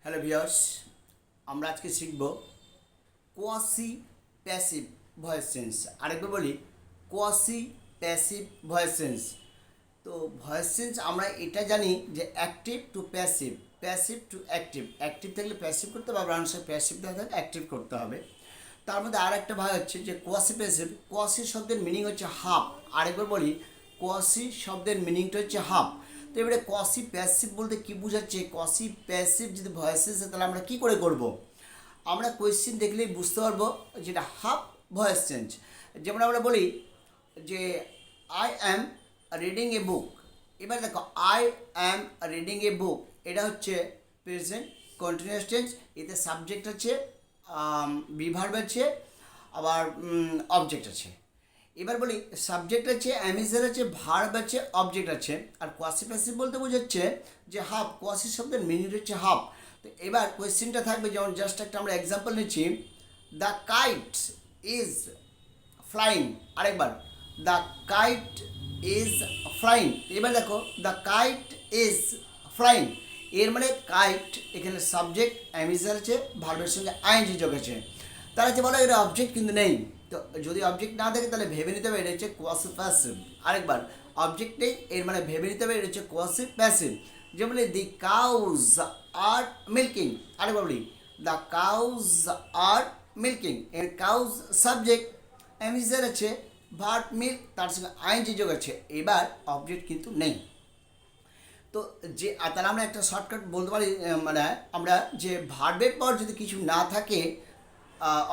Hello viewers, আমরা আজকে শিখব কোয়াসি প্যাসিভ ভয়েস চেঞ্জ। আরেকবার বলি, কোয়াসি প্যাসিভ ভয়েস চেঞ্জ। তো ভয়েস চেঞ্জ আমরা এটা জানি যে active to passive, passive to active. Active থাকলে প্যাসিভ করতে হবে, আবার মানুষের প্যাসিভ থাকলে অ্যাক্টিভ করতে হবে। তার মধ্যে আর একটা ভাগ হচ্ছে যে কোয়াসি প্যাসিভ। কোয়াসি শব্দের মিনিং হচ্ছে হাফ। আরেকবার বলি, কোয়াসি শব্দের মিনিংটা হচ্ছে হাফ। তো এবারে কোয়াসি প্যাসিভ বলতে কী বোঝাচ্ছে? কোয়াসি প্যাসিভ যদি ভয়েসেস তাহলে আমরা কী করে করব? আমরা কোয়েশ্চেন দেখলেই বুঝতে পারবো যেটা হাফ ভয়েস চেঞ্জ। যেমন আমরা বলি যে আই অ্যাম রিডিং এ বুক। এবার দেখো, আই অ্যাম রিডিং এ বুক, এটা হচ্ছে প্রেজেন্ট কন্টিনিউয়াস টেন্স। এতে সাবজেক্ট আছে, বিভার্ব আছে, আবার অবজেক্ট আছে। এবার বলি সাবজেক্ট আছে, অ্যামিজার আছে, ভার্ব আছে, অবজেক্ট আছে। আর কোয়াসি প্যাসিভ বলতে বোঝাচ্ছে যে হাফ। কোয়াসি শব্দের মিনিং হচ্ছে হাফ। তো এবার কোয়েশ্চেনটা থাকবে, যেমন জাস্ট একটা আমরা এক্সাম্পল নিচ্ছি, দ্য কাইট ইজ ফ্লাইং। আরেকবার, দ্য কাইট ইজ ফ্লাইং। এবার দেখো, দ্য কাইট ইজ ফ্লাইং, এর মানে কাইট, এখানে সাবজেক্ট অ্যামিজার আছে, ভার্বের সঙ্গে আইএনজি যোগ আছে। তারা যে বলে এটা অবজেক্ট কিন্তু নেই। তো যদি অবজেক্ট না থাকে তাহলে ভেবে নিতে হবে এটা হচ্ছে কোয়াসি প্যাসিভ। আরেকবার, অবজেক্ট নেই, এর মানে ভেবে নিতে হবে এটা হচ্ছে কোয়াসি প্যাসিভ। যেমন দি কাউজ আর মিল্কিং। আরেকবার বলি, দ্য কাউজ আর মিল্কিং, এর কাউজ সাবজেক্ট, অ্যামিজার আছে, ভার্ব মিল্ক, তার সঙ্গে আইএনজি যোগ আছে। এবার অবজেক্ট কিন্তু নেই। তো যে তাহলে আমরা একটা শর্টকাট বলতে পারি, মানে আমরা যে ভার্বের পর যদি কিছু না থাকে,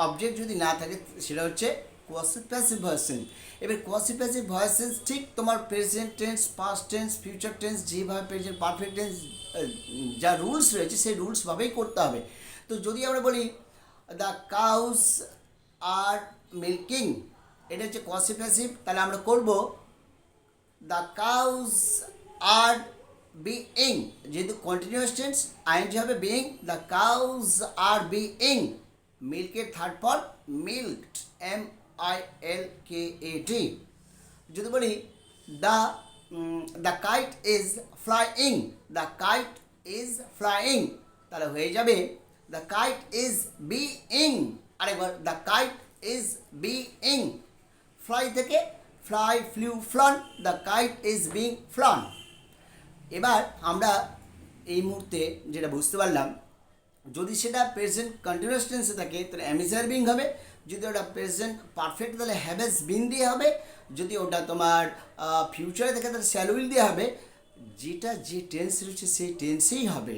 অবজেক্ট যদি না থাকে, সেটা হচ্ছে কোয়াসি প্যাসিভ ভয়েস চেঞ্জ। এবার কোয়াসি প্যাসিভ ভয়েস চেঞ্জ ঠিক তোমার present tense, past tense, future tense, যেভাবে প্রেজেন্ট পারফেক্ট টেন্স যা রুলস রয়েছে সেই রুলসভাবেই করতে হবে। তো যদি আমরা বলি দ্য কাউস আর মিল্কিং, এটা হচ্ছে কোয়াসি প্যাসিভ, তাহলে আমরা করব দ্য কাউস আর বিইং, যেহেতু কন্টিনিউয়াস টেন্স আইএনজি হবে being, the cows are being, মিল্কের থার্ড ফর্ম মিল্কড, MILKED। যদি বলি the kite is flying, the kite is flying, তাহলে হয়ে যাবে দ্য কাইট ইজ বিইং। আরেকবার, the kite is being, fly থেকে fly, flew, flown, the kite is being flown. এবার আমরা এই মুহূর্তে যেটা বুঝতে পারলাম, যদি সেটা প্রেজেন্ট কন্টিনিউয়াস টেন্সে থাকে তাহলে অ্যামিজার বিং হবে। যদি ওটা প্রেজেন্ট পারফেক্ট তাহলে হ্যাভেস বিন দিয়ে হবে। যদি ওটা তোমার ফিউচারে থাকে তাহলে শ্যাল উইল দিয়ে হবে। যেটা যে টেন্স রয়েছে সেই টেন্সেই হবে,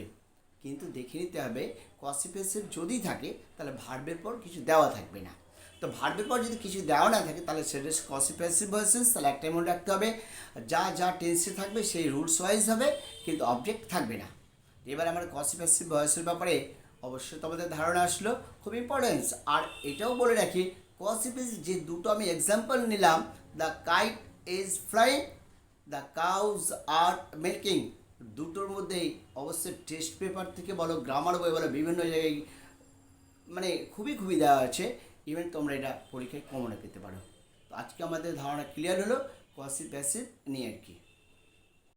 কিন্তু দেখে নিতে হবে কোয়াসি প্যাসিভ যদি থাকে তাহলে ভার্বের পর কিছু দেওয়া থাকবে না। তো ভার্বের পর যদি কিছু দেওয়া না থাকে তাহলে সেটা কোয়াসি প্যাসিভ ভয়েস চেঞ্জ। তাহলে একটাই মনে রাখতে হবে, যা যা টেন্সে থাকবে সেই রুলস ওয়াইজ হবে, কিন্তু অবজেক্ট থাকবে না। এবার আমার কোয়াসি প্যাসিভ ভয়েসের ব্যাপারে অবশ্যই তোমাদের ধারণা আসলো, খুব ইম্পর্টেন্স। আর এটাও বলে রাখি, কোয়াসি প্যাসিভ যে দুটো আমি এক্সাম্পল নিলাম, the kite is flying, the cows are milking, দুটোর মধ্যেই অবশ্যই টেস্ট পেপার থেকে বলো, গ্রামার বই বলো, বিভিন্ন জায়গায় মানে খুবই খুবই দেওয়া আছে। ইভেন তোমরা এটা পরীক্ষায় কমনও পেতে পারো। তো আজকে আমাদের ধারণা ক্লিয়ার হলো কোয়াসি প্যাসিভ নিয়ে আর কি।